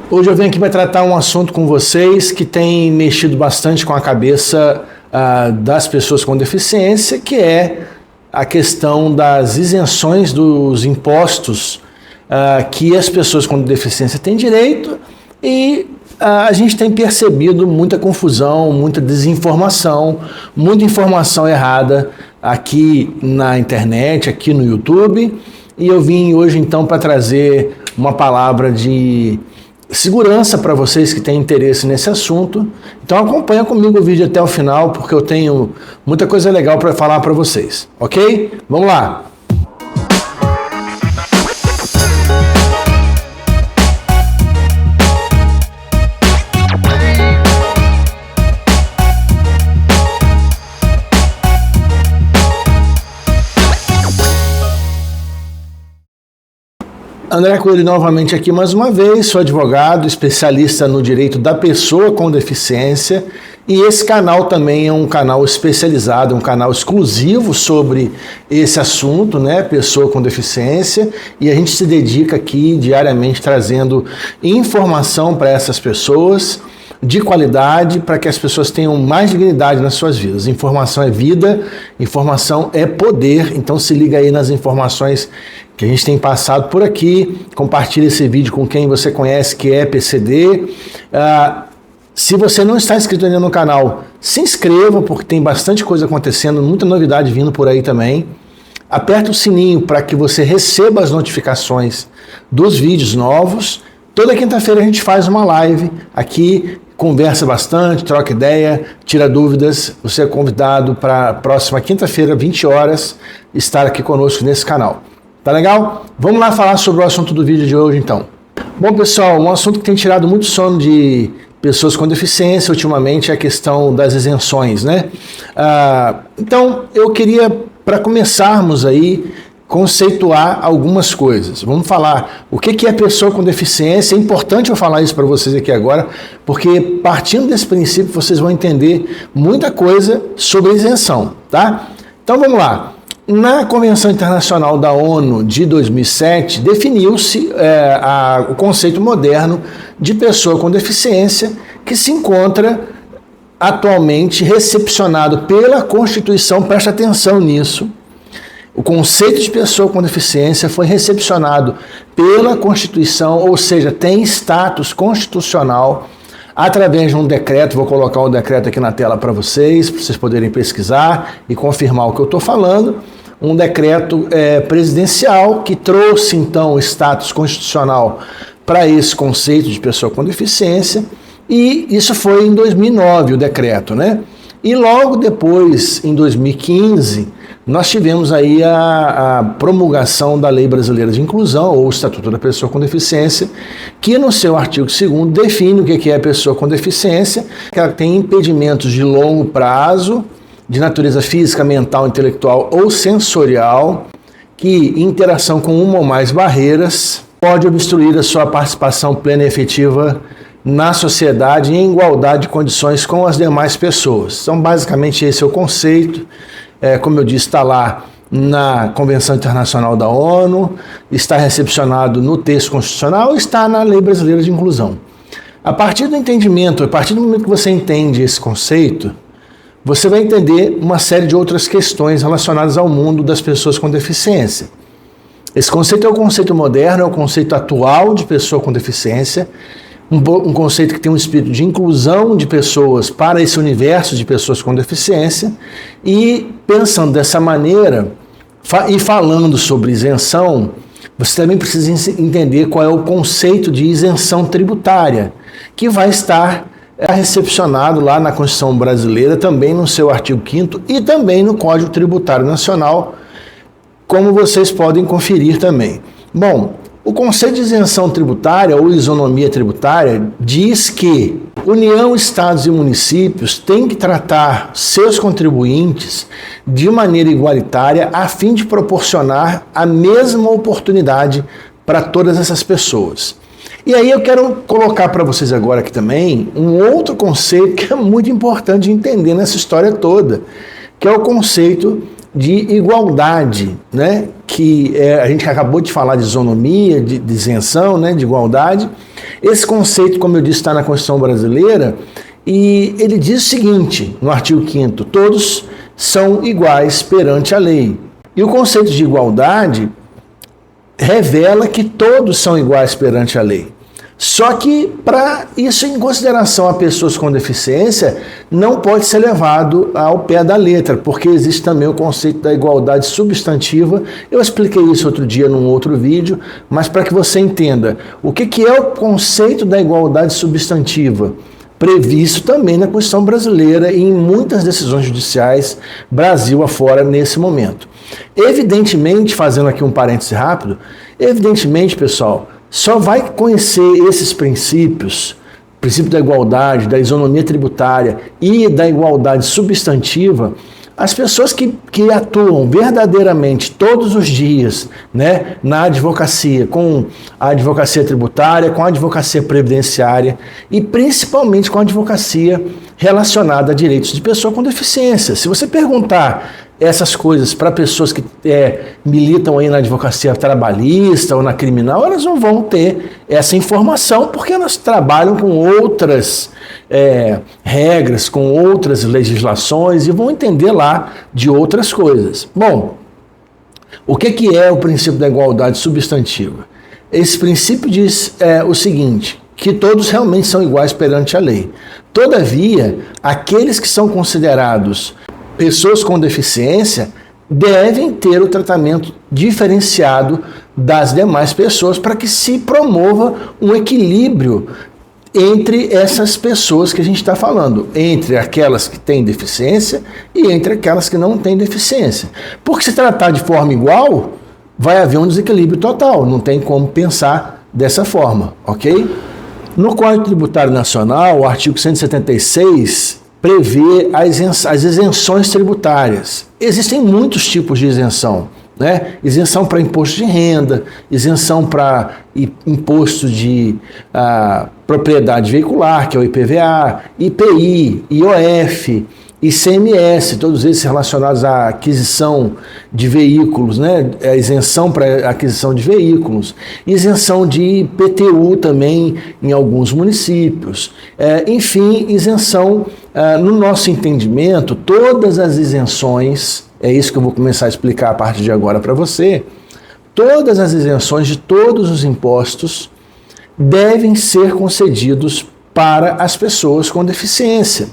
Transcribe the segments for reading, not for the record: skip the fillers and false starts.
Hoje eu venho aqui para tratar um assunto com vocês que tem mexido bastante com a cabeça das pessoas com deficiência, que é a questão das isenções dos impostos que as pessoas com deficiência têm direito, e a gente tem percebido muita confusão, muita desinformação, muita informação errada aqui na internet, aqui no YouTube, e eu vim hoje então para trazer uma palavra de segurança para vocês que têm interesse nesse assunto. Então acompanha comigo o vídeo até o final, porque eu tenho muita coisa legal para falar para vocês, ok? Vamos lá! André Coelho novamente aqui mais uma vez, sou advogado, especialista no direito da pessoa com deficiência, e esse canal também é um canal especializado, um canal exclusivo sobre esse assunto, né, pessoa com deficiência, e a gente se dedica aqui diariamente trazendo informação para essas pessoas de qualidade, para que as pessoas tenham mais dignidade nas suas vidas. Informação é vida, informação é poder, então se liga aí nas informações que a gente tem passado por aqui, compartilhe esse vídeo com quem você conhece que é PCD. Se você não está inscrito ainda no canal, se inscreva, porque tem bastante coisa acontecendo, muita novidade vindo por aí também. Aperta o sininho para que você receba as notificações dos vídeos novos. Toda quinta-feira a gente faz uma live aqui, conversa bastante, troca ideia, tira dúvidas. Você é convidado para a próxima quinta-feira, 20 horas, estar aqui conosco nesse canal. Tá legal? Vamos lá falar sobre o assunto do vídeo de hoje, então. Bom, pessoal, um assunto que tem tirado muito sono de pessoas com deficiência ultimamente é a questão das isenções, né? Então, eu queria, para começarmos aí, conceituar algumas coisas. Vamos falar o que é pessoa com deficiência. É importante eu falar isso para vocês aqui agora, porque partindo desse princípio vocês vão entender muita coisa sobre isenção, tá? Então vamos lá. Na Convenção Internacional da ONU de 2007, definiu-se o conceito moderno de pessoa com deficiência, que se encontra atualmente recepcionado pela Constituição. Preste atenção nisso. O conceito de pessoa com deficiência foi recepcionado pela Constituição, ou seja, tem status constitucional através de um decreto. Vou colocar o decreto aqui na tela para vocês poderem pesquisar e confirmar o que eu estou falando. Um decreto presidencial que trouxe, então, o status constitucional para esse conceito de pessoa com deficiência, e isso foi em 2009, o decreto, né? E logo depois, em 2015, nós tivemos aí a promulgação da Lei Brasileira de Inclusão, ou o Estatuto da Pessoa com Deficiência, que no seu artigo 2º define o que é a pessoa com deficiência, que ela tem impedimentos de longo prazo, de natureza física, mental, intelectual ou sensorial, que, em interação com uma ou mais barreiras, pode obstruir a sua participação plena e efetiva na sociedade em igualdade de condições com as demais pessoas. Então, basicamente, esse é o conceito. Como eu disse, está lá na Convenção Internacional da ONU, está recepcionado no texto constitucional, está na Lei Brasileira de Inclusão. A partir do entendimento, a partir do momento que você entende esse conceito, você vai entender uma série de outras questões relacionadas ao mundo das pessoas com deficiência. Esse conceito é o conceito moderno, é o conceito atual de pessoa com deficiência, um conceito que tem um espírito de inclusão de pessoas para esse universo de pessoas com deficiência, e pensando dessa maneira e falando sobre isenção, você também precisa entender qual é o conceito de isenção tributária, que vai estar recepcionado lá na Constituição Brasileira, também no seu artigo 5º e também no Código Tributário Nacional, como vocês podem conferir também. Bom, o conceito de isenção tributária ou isonomia tributária diz que União, Estados e municípios têm que tratar seus contribuintes de maneira igualitária a fim de proporcionar a mesma oportunidade para todas essas pessoas. E aí eu quero colocar para vocês agora aqui também um outro conceito que é muito importante de entender nessa história toda, que é o conceito de igualdade, né? Que a gente acabou de falar de isonomia, de isenção, né? De igualdade. Esse conceito, como eu disse, está na Constituição brasileira, e ele diz o seguinte, no artigo 5º, todos são iguais perante a lei. E o conceito de igualdade revela que todos são iguais perante a lei. Só que, para isso em consideração a pessoas com deficiência, não pode ser levado ao pé da letra, porque existe também o conceito da igualdade substantiva. Eu expliquei isso outro dia num outro vídeo, mas para que você entenda o que é o conceito da igualdade substantiva, previsto também na Constituição brasileira e em muitas decisões judiciais Brasil afora nesse momento. Evidentemente, fazendo aqui um parêntese rápido, evidentemente, pessoal, só vai conhecer esses princípios, princípio da igualdade, da isonomia tributária e da igualdade substantiva, as pessoas que atuam verdadeiramente todos os dias, né, na advocacia, com a advocacia tributária, com a advocacia previdenciária e principalmente com a advocacia relacionada a direitos de pessoa com deficiência. Se você perguntar essas coisas para pessoas que militam aí na advocacia trabalhista ou na criminal, elas não vão ter essa informação porque elas trabalham com outras regras, com outras legislações e vão entender lá de outras coisas. Bom, o que é o princípio da igualdade substantiva? Esse princípio diz o seguinte, que todos realmente são iguais perante a lei. Todavia, aqueles que são considerados pessoas com deficiência devem ter o tratamento diferenciado das demais pessoas para que se promova um equilíbrio entre essas pessoas que a gente está falando, entre aquelas que têm deficiência e entre aquelas que não têm deficiência. Porque se tratar de forma igual, vai haver um desequilíbrio total, não tem como pensar dessa forma, ok? No Código Tributário Nacional, o artigo 176 prevê as isenções tributárias. Existem muitos tipos de isenção, né? Isenção para imposto de renda, isenção para imposto de propriedade veicular, que é o IPVA, IPI, IOF, ICMS, todos esses relacionados à aquisição de veículos, né? A isenção para aquisição de veículos, isenção de IPTU também em alguns municípios, enfim, isenção, no nosso entendimento, todas as isenções, é isso que eu vou começar a explicar a partir de agora para você, todas as isenções de todos os impostos devem ser concedidos para as pessoas com deficiência.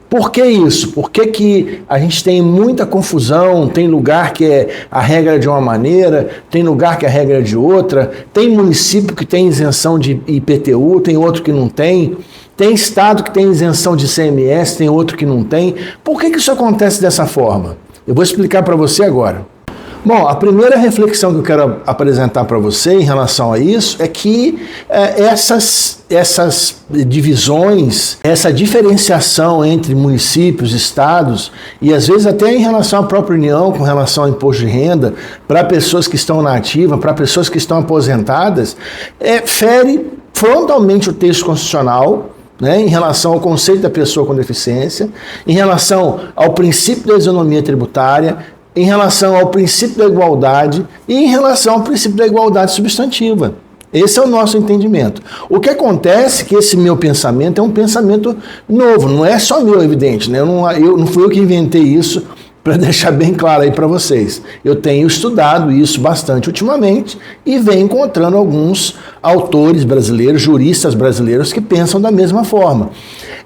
Por que isso? Por que a gente tem muita confusão, tem lugar que a regra é de uma maneira, tem lugar que a regra é de outra, tem município que tem isenção de IPTU, tem outro que não tem estado que tem isenção de ICMS, tem outro que não tem. Por que isso acontece dessa forma? Eu vou explicar para você agora. Bom, a primeira reflexão que eu quero apresentar para você em relação a isso é que essas divisões, essa diferenciação entre municípios, estados e às vezes até em relação à própria União, com relação ao imposto de renda, para pessoas que estão na ativa, para pessoas que estão aposentadas, fere frontalmente o texto constitucional, né, em relação ao conceito da pessoa com deficiência, em relação ao princípio da isonomia tributária, em relação ao princípio da igualdade e em relação ao princípio da igualdade substantiva. Esse é o nosso entendimento. O que acontece é que esse meu pensamento é um pensamento novo, não é só meu, evidente, né? Não fui eu que inventei isso, para deixar bem claro aí para vocês. Eu tenho estudado isso bastante ultimamente e venho encontrando alguns autores brasileiros, juristas brasileiros que pensam da mesma forma.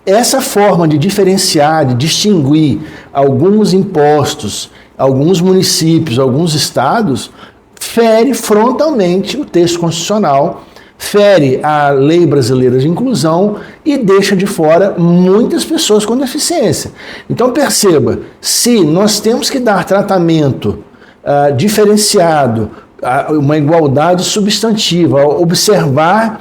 Essa forma de diferenciar, de distinguir alguns impostos, alguns municípios, alguns estados, fere frontalmente o texto constitucional, fere a lei brasileira de inclusão e deixa de fora muitas pessoas com deficiência. Então perceba, se nós temos que dar tratamento diferenciado, uma igualdade substantiva, observar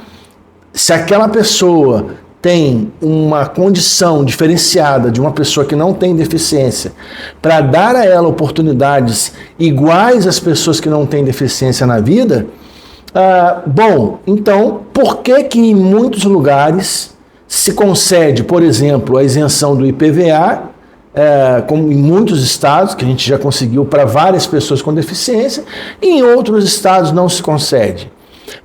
se aquela pessoa tem uma condição diferenciada de uma pessoa que não tem deficiência, para dar a ela oportunidades iguais às pessoas que não têm deficiência na vida, bom, então, por que em muitos lugares se concede, por exemplo, a isenção do IPVA como em muitos estados, que a gente já conseguiu para várias pessoas com deficiência, e em outros estados não se concede.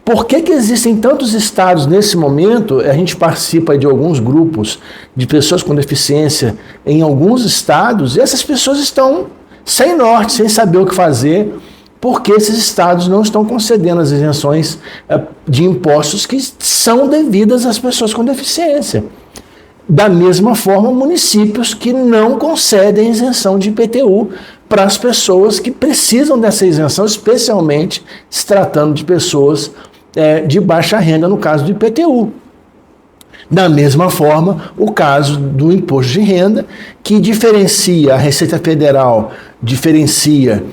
Por que existem tantos estados nesse momento? A gente participa de alguns grupos de pessoas com deficiência em alguns estados, e essas pessoas estão sem norte, sem saber o que fazer, porque esses estados não estão concedendo as isenções de impostos que são devidas às pessoas com deficiência. Da mesma forma, municípios que não concedem isenção de IPTU para as pessoas que precisam dessa isenção, especialmente se tratando de pessoas de baixa renda, no caso do IPTU. Da mesma forma, o caso do imposto de renda, que diferencia, a Receita Federal diferencia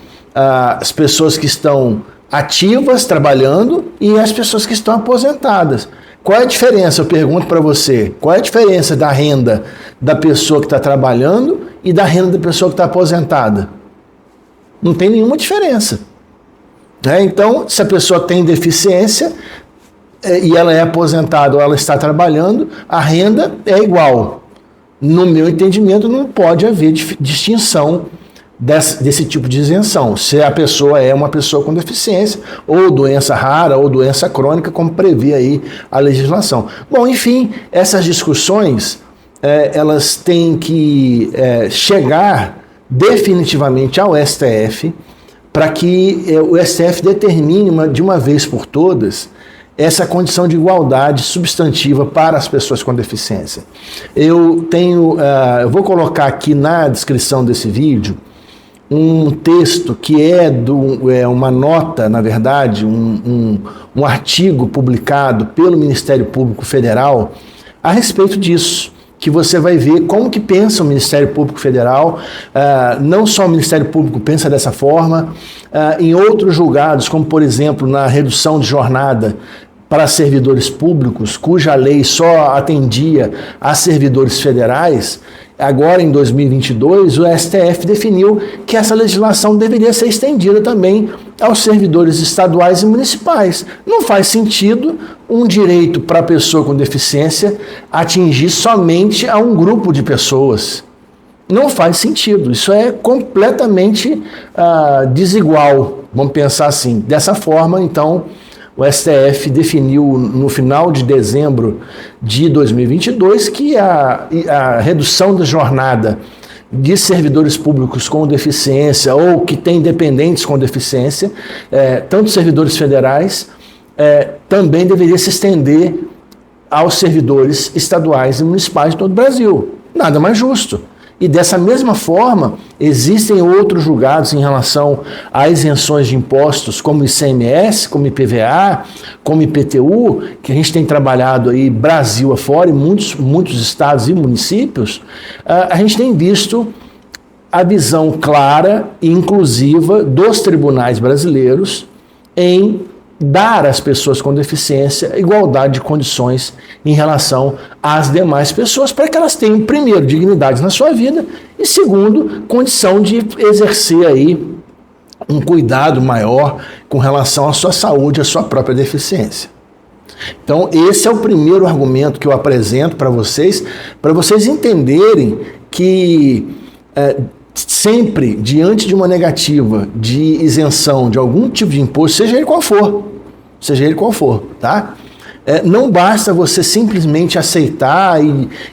as pessoas que estão ativas, trabalhando, e as pessoas que estão aposentadas. Qual é a diferença? Eu pergunto para você. Qual é a diferença da renda da pessoa que está trabalhando e da renda da pessoa que está aposentada? Não tem nenhuma diferença. Então, se a pessoa tem deficiência e ela é aposentada ou ela está trabalhando, a renda é igual. No meu entendimento, não pode haver distinção desse tipo de isenção, se a pessoa é uma pessoa com deficiência, ou doença rara, ou doença crônica, como prevê aí a legislação. Bom, enfim, essas discussões, elas têm que chegar definitivamente ao STF, para que o STF determine de uma vez por todas essa condição de igualdade substantiva para as pessoas com deficiência. Eu vou colocar aqui na descrição desse vídeo um texto que é uma nota, na verdade, um artigo publicado pelo Ministério Público Federal a respeito disso, que você vai ver como que pensa o Ministério Público Federal. Não só o Ministério Público pensa dessa forma, em outros julgados, como por exemplo na redução de jornada para servidores públicos, cuja lei só atendia a servidores federais, agora em 2022, o STF definiu que essa legislação deveria ser estendida também aos servidores estaduais e municipais. Não faz sentido um direito para a pessoa com deficiência atingir somente a um grupo de pessoas. Não faz sentido. Isso é completamente desigual, vamos pensar assim. Dessa forma, então, o STF definiu no final de dezembro de 2022 que a redução da jornada de servidores públicos com deficiência ou que têm dependentes com deficiência, tanto servidores federais, também deveria se estender aos servidores estaduais e municipais de todo o Brasil. Nada mais justo. E dessa mesma forma, existem outros julgados em relação a isenções de impostos, como ICMS, como IPVA, como IPTU, que a gente tem trabalhado aí Brasil afora, em muitos estados e municípios. A gente tem visto a visão clara e inclusiva dos tribunais brasileiros em dar às pessoas com deficiência igualdade de condições em relação às demais pessoas, para que elas tenham, primeiro, dignidade na sua vida e, segundo, condição de exercer aí um cuidado maior com relação à sua saúde, à sua própria deficiência. Então, esse é o primeiro argumento que eu apresento para vocês entenderem que sempre, diante de uma negativa de isenção de algum tipo de imposto, seja ele qual for, tá? Não basta você simplesmente aceitar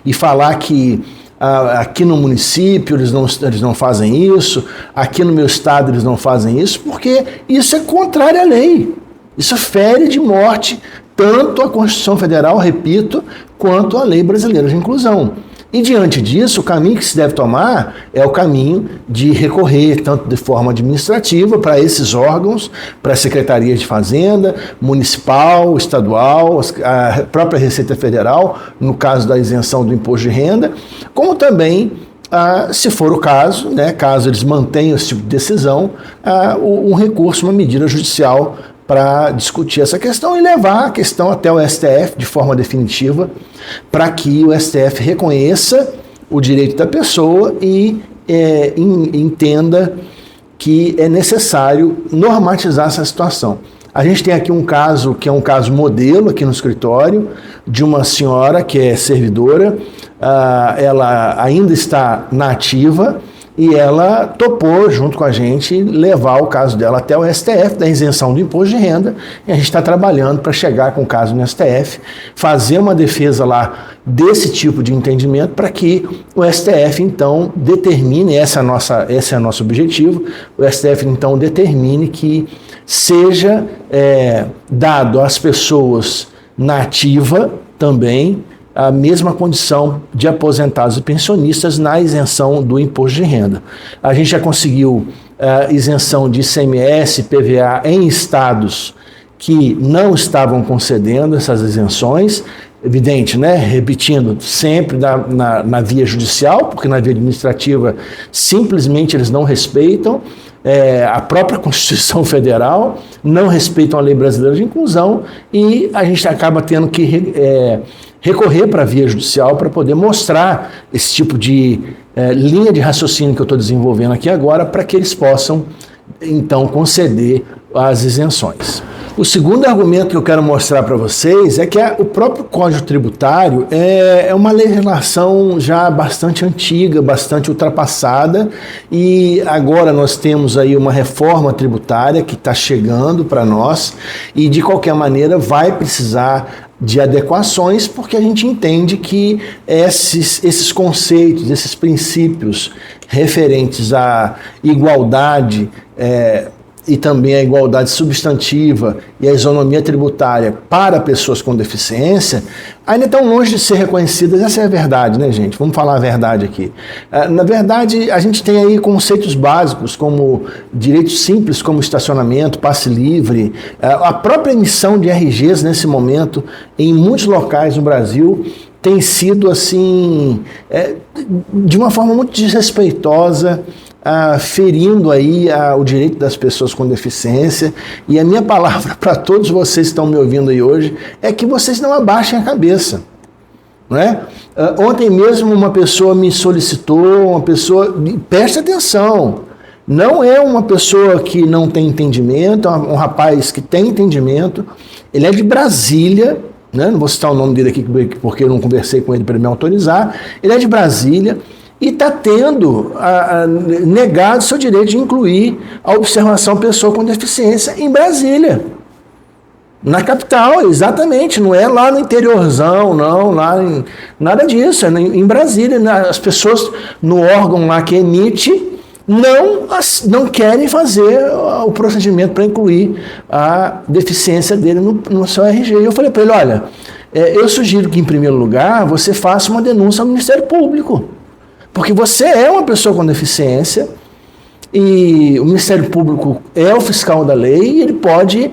e falar que aqui no município eles não fazem isso, aqui no meu estado eles não fazem isso, porque isso é contrário à lei. Isso fere de morte tanto a Constituição Federal, repito, quanto a Lei Brasileira de Inclusão. E diante disso, o caminho que se deve tomar é o caminho de recorrer, tanto de forma administrativa, para esses órgãos, para a Secretaria de Fazenda, municipal, estadual, a própria Receita Federal, no caso da isenção do imposto de renda, como também, se for o caso, caso eles mantenham esse tipo de decisão, um recurso, uma medida judicial para discutir essa questão e levar a questão até o STF de forma definitiva, para que o STF reconheça o direito da pessoa e entenda que é necessário normatizar essa situação. A gente tem aqui um caso que é um caso modelo aqui no escritório, de uma senhora que é servidora, ela ainda está na ativa e ela topou, junto com a gente, levar o caso dela até o STF, da isenção do imposto de renda, e a gente está trabalhando para chegar com o caso no STF, fazer uma defesa lá desse tipo de entendimento para que o STF, então, determine, esse é o nosso objetivo, o STF, então, determine que seja dado às pessoas na ativa também a mesma condição de aposentados e pensionistas na isenção do imposto de renda. A gente já conseguiu isenção de ICMS, PVA em estados que não estavam concedendo essas isenções, evidente, né? Repetindo, sempre na via judicial, porque na via administrativa simplesmente eles não respeitam a própria Constituição Federal, não respeitam a Lei Brasileira de Inclusão, e a gente acaba tendo que recorrer para a via judicial para poder mostrar esse tipo de linha de raciocínio que eu estou desenvolvendo aqui agora, para que eles possam, então, conceder as isenções. O segundo argumento que eu quero mostrar para vocês é que o próprio Código Tributário é uma legislação já bastante antiga, bastante ultrapassada, e agora nós temos aí uma reforma tributária que está chegando para nós e, de qualquer maneira, vai precisar de adequações, porque a gente entende que esses conceitos, esses princípios referentes à igualdade e também a igualdade substantiva e a isonomia tributária para pessoas com deficiência, ainda estão longe de ser reconhecidas. Essa é a verdade, né, gente? Vamos falar a verdade aqui. Na verdade, a gente tem aí conceitos básicos como direitos simples, como estacionamento, passe livre, a própria emissão de RGs nesse momento, em muitos locais no Brasil, tem sido, assim, de uma forma muito desrespeitosa, ferindo aí o direito das pessoas com deficiência. E a minha palavra para todos vocês que estão me ouvindo aí hoje é que vocês não abaixem a cabeça, não é? Ontem mesmo uma pessoa me solicitou, preste atenção, não é uma pessoa que não tem entendimento, é um rapaz que tem entendimento, ele é de Brasília, né? Não vou citar o nome dele aqui porque eu não conversei com ele para ele me autorizar, ele é de Brasília, e está tendo negado seu direito de incluir a observação pessoa com deficiência em Brasília. Na capital, exatamente, não é lá no interiorzão, não, nada disso, é em Brasília. As pessoas no órgão lá que emite não querem fazer o procedimento para incluir a deficiência dele no seu RG. E eu falei para ele, olha, eu sugiro que, em primeiro lugar, você faça uma denúncia ao Ministério Público. Porque você é uma pessoa com deficiência e o Ministério Público é o fiscal da lei e ele pode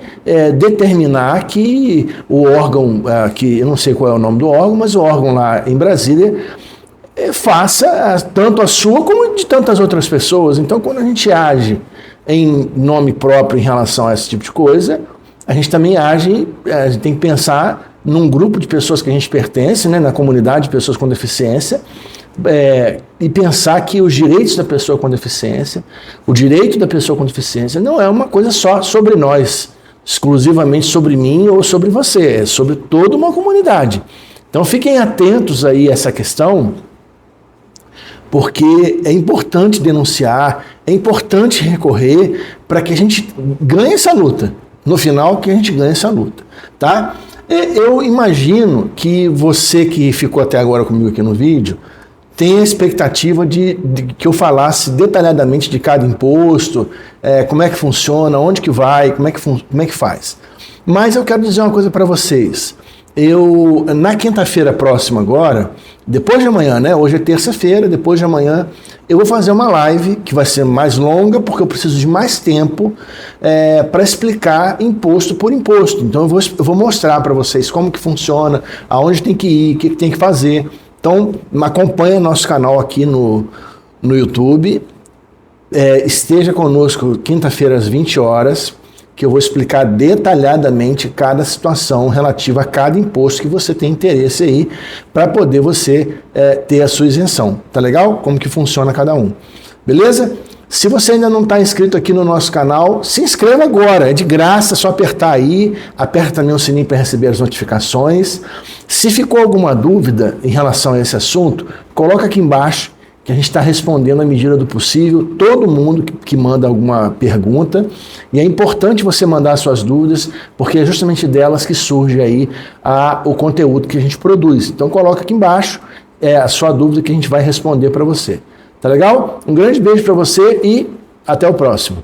determinar que o órgão, que eu não sei qual é o nome do órgão, mas o órgão lá em Brasília faça tanto a sua como de tantas outras pessoas. Então, quando a gente age em nome próprio em relação a esse tipo de coisa, a gente também age, a gente tem que pensar num grupo de pessoas que a gente pertence, né, na comunidade de pessoas com deficiência, e pensar que os direitos da pessoa com deficiência, o direito da pessoa com deficiência não é uma coisa só sobre nós, exclusivamente sobre mim ou sobre você, é sobre toda uma comunidade. Então fiquem atentos aí a essa questão, porque é importante denunciar, é importante recorrer para que a gente ganhe essa luta. No final, que a gente ganhe essa luta, tá? Eu imagino que você que ficou até agora comigo aqui no vídeo tem a expectativa de que eu falasse detalhadamente de cada imposto, como é que funciona, onde que vai, como é que faz. Mas eu quero dizer uma coisa para vocês. Na quinta-feira próxima agora, depois de amanhã, né? Hoje é terça-feira, depois de amanhã, eu vou fazer uma live que vai ser mais longa, porque eu preciso de mais tempo para explicar imposto por imposto. Então eu vou mostrar para vocês como que funciona, aonde tem que ir, o que tem que fazer. Então, acompanhe nosso canal aqui no YouTube, esteja conosco quinta-feira às 20 horas, que eu vou explicar detalhadamente cada situação relativa a cada imposto que você tem interesse aí, para poder você ter a sua isenção. Tá legal? Como que funciona cada um. Beleza? Se você ainda não está inscrito aqui no nosso canal, se inscreva agora, é de graça, é só apertar aí, aperta também o sininho para receber as notificações. Se ficou alguma dúvida em relação a esse assunto, coloca aqui embaixo, que a gente está respondendo à medida do possível, todo mundo que manda alguma pergunta, e é importante você mandar suas dúvidas, porque é justamente delas que surge aí o conteúdo que a gente produz. Então coloca aqui embaixo a sua dúvida que a gente vai responder para você. Tá legal? Um grande beijo para você e até o próximo.